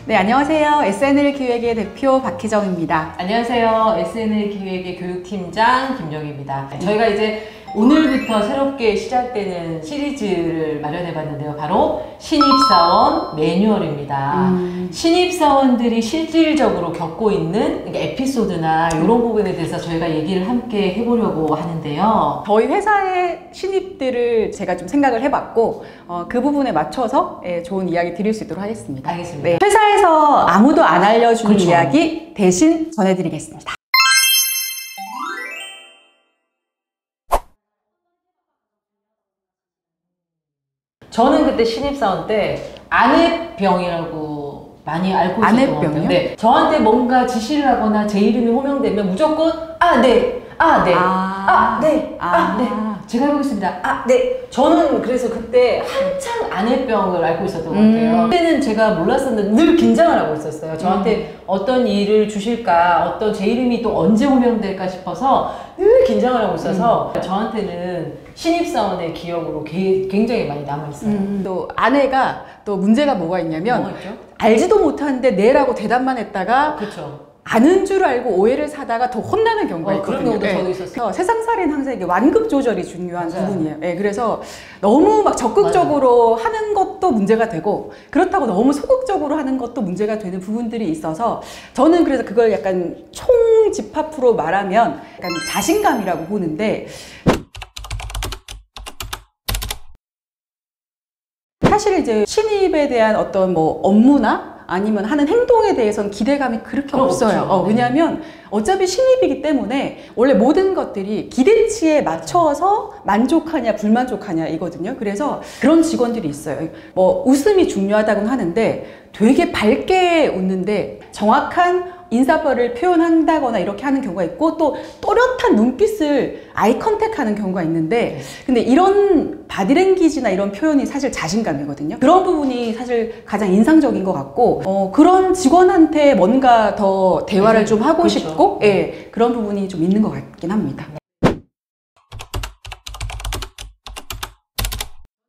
네, 안녕하세요. SNL 기획의 대표 박희정입니다. 안녕하세요. SNL 기획의 교육팀장 김정희입니다. 저희가 이제 오늘부터 새롭게 시작되는 시리즈를 마련해봤는데요. 바로 신입사원 매뉴얼입니다. 신입사원들이 실질적으로 겪고 있는 에피소드나 이런 부분에 대해서 저희가 얘기를 함께 해보려고 하는데요. 저희 회사의 신입들을 제가 좀 생각을 해봤고 그 부분에 맞춰서 좋은 이야기 드릴 수 있도록 하겠습니다. 알겠습니다. 네, 회사에서 아무도 안 알려주는 그렇죠. 이야기 대신 전해드리겠습니다. 저는 그때 신입사원 때 아내병이라고 많이 알고 있었던 것 같아요. 네, 저한테 뭔가 지시를 하거나 제 이름이 호명되면 무조건 네. 제가 해보겠습니다. 네. 저는 그래서 그때 한창 아내병을 앓고 있었던 것 같아요. 그때는 제가 몰랐었는데 늘 긴장을 하고 있었어요. 저한테 어떤 일을 주실까, 어떤 제 이름이 또 언제 호명될까 싶어서 늘 긴장을 하고 있어서 저한테는 신입사원의 기억으로 굉장히 많이 남아있어요. 또 아내가 또 문제가 뭐가 있냐면 뭐가 있죠? 알지도 못하는데 네라고 대답만 했다가 그렇죠. 아는 줄 알고 오해를 사다가 더 혼나는 경우가 있거든요. 그런 경우도 저도 있었어요. 세상살이는 항상 이게 완급 조절이 중요한 맞아요. 부분이에요. 네, 그래서 너무 막 적극적으로 하는 것도 문제가 되고 그렇다고 너무 소극적으로 하는 것도 문제가 되는 부분들이 있어서 저는 그래서 그걸 약간 총집합으로 말하면 약간 자신감이라고 보는데, 사실 이제 신입에 대한 어떤 뭐 업무나 아니면 하는 행동에 대해서는 기대감이 그렇게 없어요. 왜냐하면 어차피 신입이기 때문에 원래 모든 것들이 기대치에 맞춰서 만족하냐 불만족하냐 이거든요. 그래서 그런 직원들이 있어요. 뭐 웃음이 중요하다고는 하는데 되게 밝게 웃는데 정확한 인사법을 표현한다거나 이렇게 하는 경우가 있고, 또 또렷한 눈빛을 아이 컨택하는 경우가 있는데, 근데 이런 바디랭귀지나 이런 표현이 사실 자신감이거든요. 그런 부분이 사실 가장 인상적인 것 같고, 그런 직원한테 뭔가 더 대화를 좀 하고 그렇죠. 싶고, 예, 그런 부분이 좀 있는 것 같긴 합니다.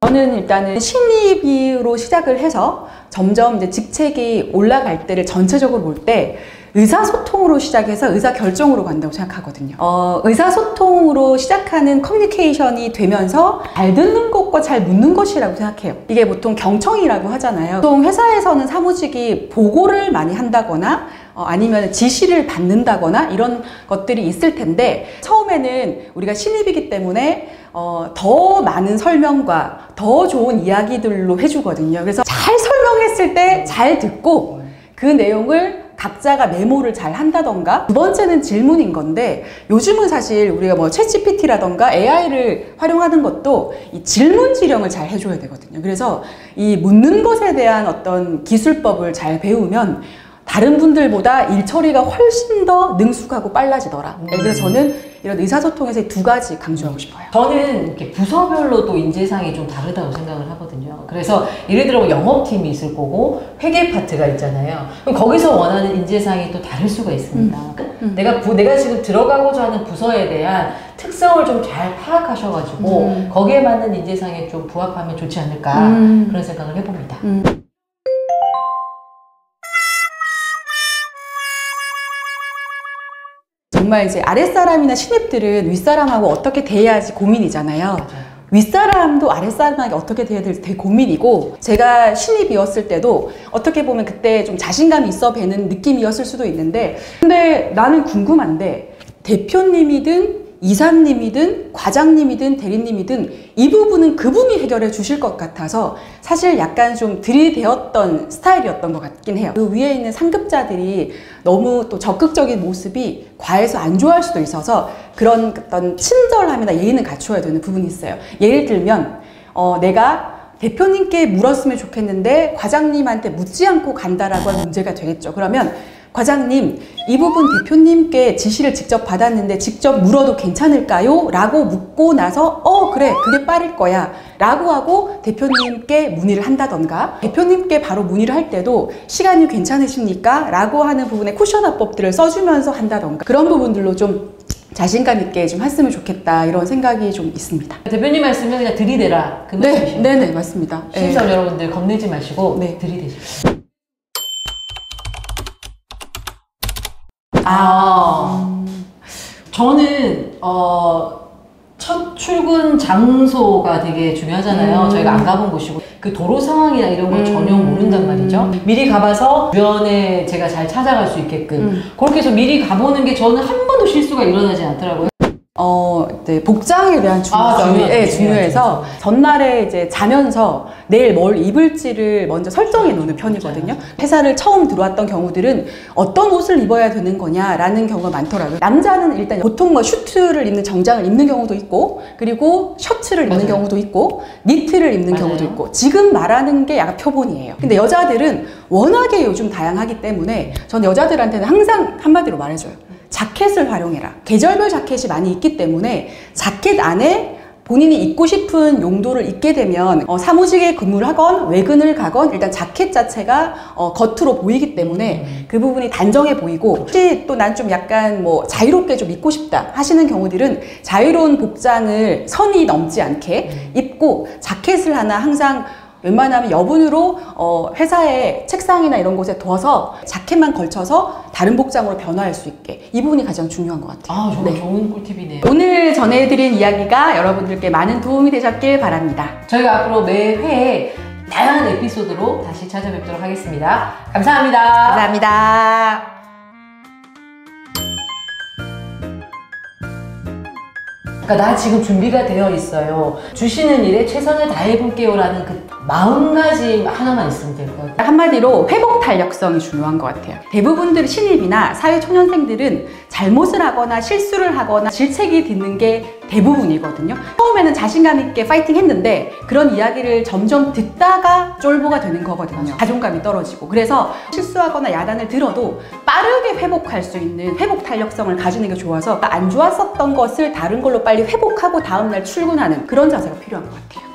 저는 일단은 신입으로 시작을 해서 점점 이제 직책이 올라갈 때를 전체적으로 볼 때 의사소통으로 시작해서 의사결정으로 간다고 생각하거든요. 의사소통으로 시작하는 커뮤니케이션이 되면서 잘 듣는 것과 잘 묻는 것이라고 생각해요. 이게 보통 경청이라고 하잖아요. 보통 회사에서는 사무직이 보고를 많이 한다거나 아니면 지시를 받는다거나 이런 것들이 있을 텐데, 처음에는 우리가 신입이기 때문에 더 많은 설명과 더 좋은 이야기들로 해주거든요. 그래서 잘 설명했을 때 잘 듣고 그 내용을 각자가 메모를 잘 한다던가, 두 번째는 질문인 건데, 요즘은 사실 우리가 뭐 챗GPT라던가 AI를 활용하는 것도 이 질문 지령을 잘 해줘야 되거든요. 그래서 이 묻는 것에 대한 어떤 기술법을 잘 배우면 다른 분들보다 일 처리가 훨씬 더 능숙하고 빨라지더라. 그래서 저는 이런 의사소통에서 두 가지 강조하고 싶어요. 저는 이렇게 부서별로도 인재상이 좀 다르다고 생각을 하거든요. 그래서 예를 들어 영업팀이 있을 거고 회계 파트가 있잖아요. 그럼 거기서 원하는 인재상이 또 다를 수가 있습니다. 내가 지금 들어가고자 하는 부서에 대한 특성을 좀 잘 파악하셔가지고 거기에 맞는 인재상에 좀 부합하면 좋지 않을까 그런 생각을 해봅니다. 정말 이제 아랫사람이나 신입들은 윗사람하고 어떻게 대해야지 고민이잖아요. 맞아요. 윗사람도 아랫사람에게 어떻게 대해야 될지 되게 고민이고, 제가 신입이었을 때도 어떻게 보면 그때 좀 자신감이 있어 배는 느낌이었을 수도 있는데, 근데 나는 궁금한데 대표님이든 이사님이든 과장님이든 대리님이든 이 부분은 그분이 해결해 주실 것 같아서 사실 약간 좀 들이대었던 스타일이었던 것 같긴 해요. 그 위에 있는 상급자들이 너무 또 적극적인 모습이 과해서 안 좋아할 수도 있어서 그런 어떤 친절함이나 예의는 갖추어야 되는 부분이 있어요. 예를 들면 내가 대표님께 물었으면 좋겠는데 과장님한테 묻지 않고 간다라고 하는 문제가 되겠죠. 그러면 과장님, 이 부분 대표님께 지시를 직접 받았는데 직접 물어도 괜찮을까요? 라고 묻고 나서 그래, 그게 빠를 거야 라고 하고 대표님께 문의를 한다던가, 대표님께 바로 문의를 할 때도 시간이 괜찮으십니까? 라고 하는 부분에 쿠션 화법들을 써주면서 한다던가, 그런 부분들로 좀 자신감 있게 좀 했으면 좋겠다 이런 생각이 좀 있습니다. 대표님 말씀은 그냥 들이대라 그 말씀이시죠? 네네 맞습니다. 신입사원 여러분들 겁내지 마시고 네. 들이대십시오. 저는 첫 출근 장소가 되게 중요하잖아요. 저희가 안 가본 곳이고 그 도로 상황이나 이런 걸 전혀 모른단 말이죠. 미리 가봐서 주변에 제가 잘 찾아갈 수 있게끔 그렇게 해서 미리 가보는 게 저는 한 번도 실수가 일어나지 않더라고요. 네, 복장에 대한 중요성이 중요해서 전날에 이제 자면서 내일 뭘 입을지를 먼저 설정해 놓는 편이거든요. 회사를 처음 들어왔던 경우들은 어떤 옷을 입어야 되는 거냐라는 경우가 많더라고요. 남자는 일단 보통 뭐 슈트를 입는 정장을 입는 경우도 있고, 그리고 셔츠를 입는 경우도 있고, 니트를 입는 경우도 있고, 지금 말하는 게 약간 표본이에요. 근데 여자들은 워낙에 요즘 다양하기 때문에 전 여자들한테는 항상 한마디로 말해줘요. 자켓을 활용해라. 계절별 자켓이 많이 있기 때문에 자켓 안에 본인이 입고 싶은 용도를 입게 되면 사무직에 근무를 하건 외근을 가건 일단 자켓 자체가 겉으로 보이기 때문에 그 부분이 단정해 보이고, 혹시 또 난 좀 약간 뭐 자유롭게 좀 입고 싶다 하시는 경우들은 자유로운 복장을 선이 넘지 않게 입고 자켓을 하나 항상 웬만하면 여분으로 회사의 책상이나 이런 곳에 둬서 자켓만 걸쳐서 다른 복장으로 변화할 수 있게, 이 부분이 가장 중요한 것 같아요. 정말 좋은 꿀팁이네요. 오늘 전해드린 이야기가 여러분들께 많은 도움이 되셨길 바랍니다. 저희가 앞으로 매 회에 다양한 에피소드로 다시 찾아뵙도록 하겠습니다. 감사합니다. 감사합니다. 나 지금 준비가 되어 있어요. 주시는 일에 최선을 다해볼게요 라는 그 마음가짐 하나만 있으면 될 것 같아요. 한마디로 회복 탄력성이 중요한 것 같아요. 대부분들 신입이나 사회초년생들은 잘못을 하거나 실수를 하거나 질책이 듣는 게 대부분이거든요. 처음에는 자신감 있게 파이팅 했는데 그런 이야기를 점점 듣다가 쫄보가 되는 거거든요. 자존감이 떨어지고. 그래서 실수하거나 야단을 들어도 빠르게 회복할 수 있는 회복 탄력성을 가지는 게 좋아서 안 좋았었던 것을 다른 걸로 빨리 회복하고 다음날 출근하는 그런 자세가 필요한 것 같아요.